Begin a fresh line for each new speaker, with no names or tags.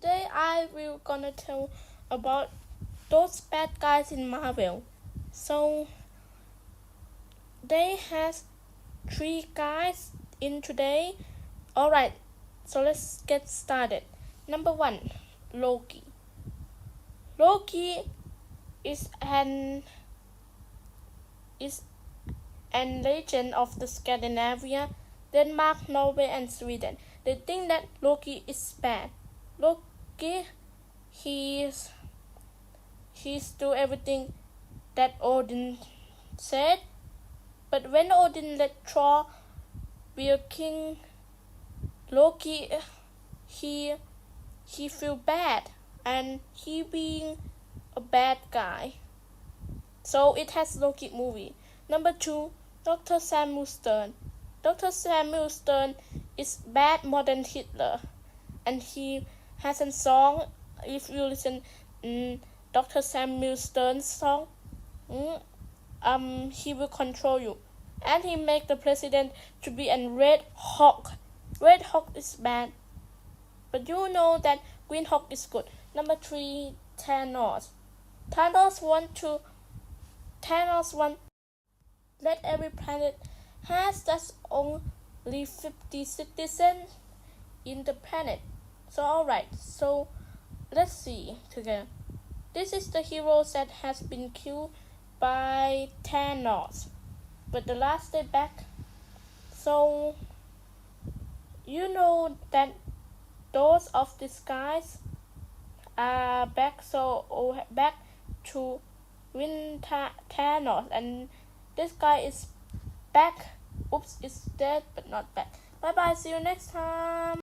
Today I will gonna tell about those bad guys in Marvel. So they has 3 guys in today. Alright, so let's get started. Number 1, Loki. Loki is an legend of the Scandinavia, Denmark, Norway, and Sweden. They think that Loki is bad. Loki, he's do everything that Odin said, but when Odin let Thor be a king, Loki he feel bad and he being a bad guy. So it has Loki movie. Number 2, Dr. Samuel Sterns. Dr. Samuel Sterns is bad more than Hitler, and he has a song. If you listen Dr. Samuel Sterns song, he will control you, and he make the president to be a Red Hawk. Red Hawk is bad, but you know that Green Hawk is good. Number 3, Thanos. Thanos want let every planet has just only 50 citizens in the planet. So alright, so let's see together. This is the hero that has been killed by Thanos, but the last day back. So you know that those of these guys are back, so back to win Thanos, and this guy is back. Oops, is dead but not back. Bye bye, see you next time.